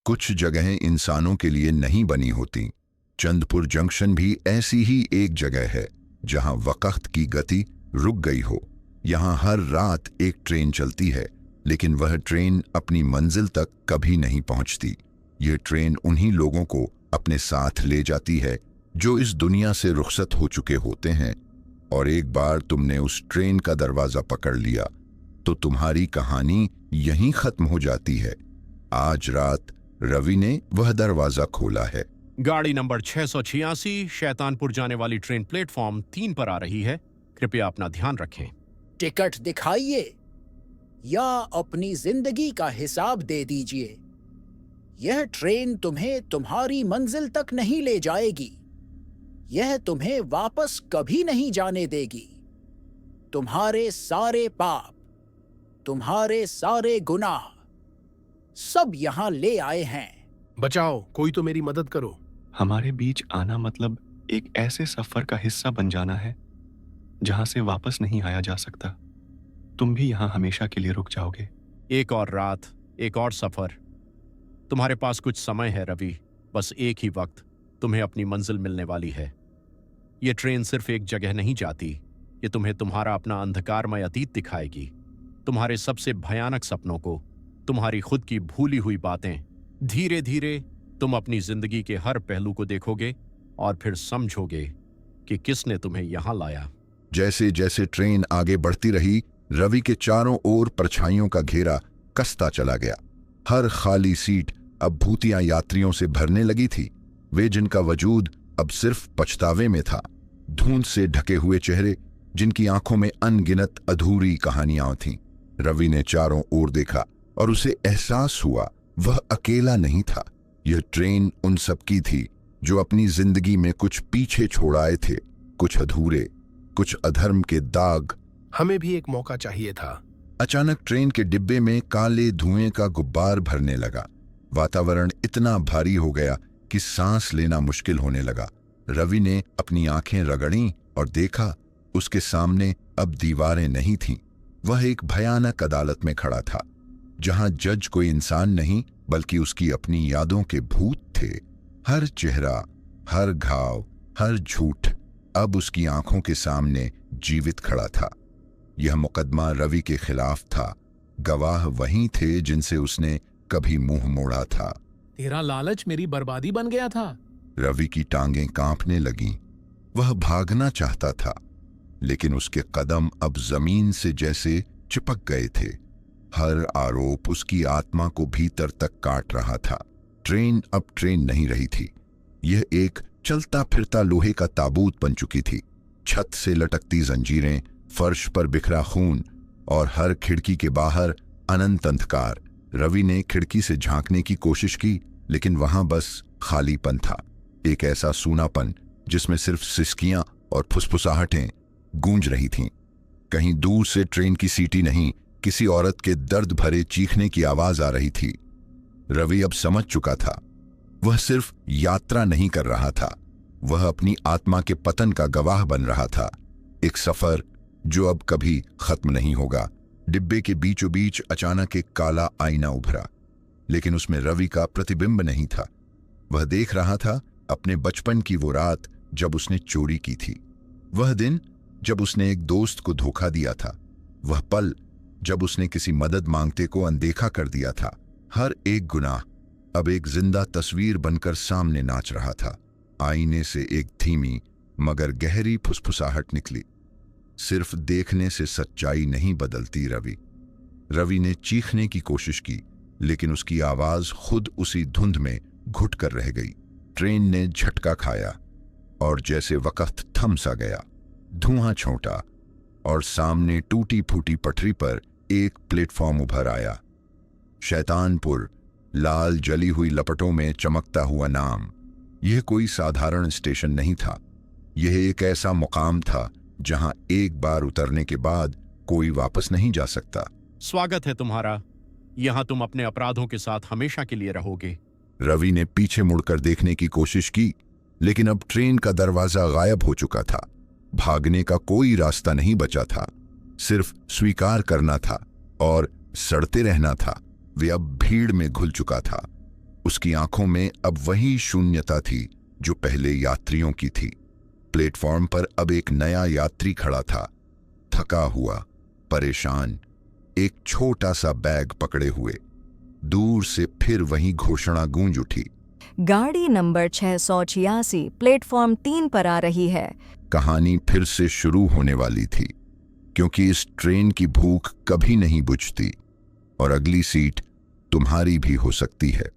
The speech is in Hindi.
कुछ जगहें इंसानों के लिए नहीं बनी होती। चंदपुर जंक्शन भी ऐसी ही एक जगह है जहां वक्त की गति रुक गई हो। यहां हर रात एक ट्रेन चलती है, लेकिन वह ट्रेन अपनी मंजिल तक कभी नहीं पहुंचती। ये ट्रेन उन्हीं लोगों को अपने साथ ले जाती है जो इस दुनिया से रुखसत हो चुके होते हैं। और एक बार तुमने उस ट्रेन का दरवाजा पकड़ लिया तो तुम्हारी कहानी यहीं खत्म हो जाती है। आज रात रवि ने वह दरवाजा खोला है। गाड़ी नंबर 686 शैतानपुर जाने वाली ट्रेन प्लेटफॉर्म 3 पर आ रही है। कृपया अपना ध्यान रखें। टिकट दिखाइए या अपनी जिंदगी का हिसाब दे दीजिए। यह ट्रेन तुम्हें तुम्हारी मंजिल तक नहीं ले जाएगी। यह तुम्हें वापस कभी नहीं जाने देगी। तुम्हारे सारे पाप, तुम्हारे सारे गुनाह सब यहां ले आए हैं। बचाओ, कोई तो मेरी मदद करो। हमारे बीच आना मतलब एक ऐसे सफर का हिस्सा बन जाना है जहां से वापस नहीं आया जा सकता। तुम भी यहां हमेशा के लिए रुक जाओगे। एक और रात, एक और सफर। तुम्हारे पास कुछ समय है रवि, बस एक ही वक्त तुम्हें अपनी मंजिल मिलने वाली है। ये ट्रेन सिर्फ एक जगह नहीं जाती, ये तुम्हें तुम्हारा अपना अंधकारमय अतीत दिखाएगी, तुम्हारे सबसे भयानक सपनों को, तुम्हारी खुद की भूली हुई बातें। धीरे धीरे तुम अपनी जिंदगी के हर पहलू को देखोगे और फिर समझोगे कि किसने तुम्हें यहां लाया। जैसे जैसे ट्रेन आगे बढ़ती रही, रवि के चारों ओर परछाइयों का घेरा कसता चला गया। हर खाली सीट अब भूतिया यात्रियों से भरने लगी थी, वे जिनका वजूद अब सिर्फ पछतावे में था। धुंध से ढके हुए चेहरे, जिनकी आंखों में अनगिनत अधूरी कहानियां थीं। रवि ने चारों ओर देखा और उसे एहसास हुआ वह अकेला नहीं था। यह ट्रेन उन सब की थी जो अपनी जिंदगी में कुछ पीछे छोड़ आए थे, कुछ अधूरे, कुछ अधर्म के दाग। हमें भी एक मौका चाहिए था। अचानक ट्रेन के डिब्बे में काले धुएं का गुब्बार भरने लगा। वातावरण इतना भारी हो गया कि सांस लेना मुश्किल होने लगा। रवि ने अपनी आंखें रगड़ी और देखा उसके सामने अब दीवारें नहीं थीं। वह एक भयानक अदालत में खड़ा था, जहां जज कोई इंसान नहीं बल्कि उसकी अपनी यादों के भूत थे। हर चेहरा, हर घाव, हर झूठ अब उसकी आंखों के सामने जीवित खड़ा था। यह मुकदमा रवि के खिलाफ था। गवाह वही थे जिनसे उसने कभी मुंह मोड़ा था। तेरा लालच मेरी बर्बादी बन गया था। रवि की टांगें कांपने लगीं। वह भागना चाहता था, लेकिन उसके कदम अब जमीन से जैसे चिपक गए थे। हर आरोप उसकी आत्मा को भीतर तक काट रहा था। ट्रेन अब ट्रेन नहीं रही थी, यह एक चलता फिरता लोहे का ताबूत बन चुकी थी। छत से लटकती जंजीरें, फर्श पर बिखरा खून और हर खिड़की के बाहर अनंत अंधकार। रवि ने खिड़की से झांकने की कोशिश की, लेकिन वहां बस खालीपन था। एक ऐसा सूनापन जिसमें सिर्फ सिसकियां और फुसफुसाहटें गूंज रही थीं। कहीं दूर से ट्रेन की सीटी नहीं, किसी औरत के दर्द भरे चीखने की आवाज आ रही थी। रवि अब समझ चुका था, वह सिर्फ यात्रा नहीं कर रहा था, वह अपनी आत्मा के पतन का गवाह बन रहा था। एक सफर जो अब कभी खत्म नहीं होगा। डिब्बे के बीचों बीच अचानक एक काला आईना उभरा, लेकिन उसमें रवि का प्रतिबिंब नहीं था। वह देख रहा था अपने बचपन की वो रात जब उसने चोरी की थी, वह दिन जब उसने एक दोस्त को धोखा दिया था, वह पल जब उसने किसी मदद मांगते को अनदेखा कर दिया था। हर एक गुनाह अब एक जिंदा तस्वीर बनकर सामने नाच रहा था। आईने से एक धीमी मगर गहरी फुसफुसाहट निकली। सिर्फ देखने से सच्चाई नहीं बदलती रवि ने चीखने की कोशिश की, लेकिन उसकी आवाज खुद उसी धुंध में घुट कर रह गई। ट्रेन ने झटका खाया और जैसे वक्त थम सा गया। धुआं छोटा और सामने टूटी फूटी पटरी पर एक प्लेटफॉर्म उभर आया। शैतानपुर, लाल जली हुई लपटों में चमकता हुआ नाम। यह कोई साधारण स्टेशन नहीं था, यह एक ऐसा मुकाम था जहां एक बार उतरने के बाद कोई वापस नहीं जा सकता। स्वागत है तुम्हारा, यहां तुम अपने अपराधों के साथ हमेशा के लिए रहोगे। रवि ने पीछे मुड़कर देखने की कोशिश की, लेकिन अब ट्रेन का दरवाजा गायब हो चुका था। भागने का कोई रास्ता नहीं बचा था, सिर्फ स्वीकार करना था और सड़ते रहना था। वे अब भीड़ में घुल चुका था। उसकी आंखों में अब वही शून्यता थी जो पहले यात्रियों की थी। प्लेटफॉर्म पर अब एक नया यात्री खड़ा था, थका हुआ, परेशान, एक छोटा सा बैग पकड़े हुए। दूर से फिर वही घोषणा गूंज उठी, गाड़ी नंबर 686 प्लेटफॉर्म 3 पर आ रही है। कहानी फिर से शुरू होने वाली थी, क्योंकि इस ट्रेन की भूख कभी नहीं बुझती और अगली सीट तुम्हारी भी हो सकती है।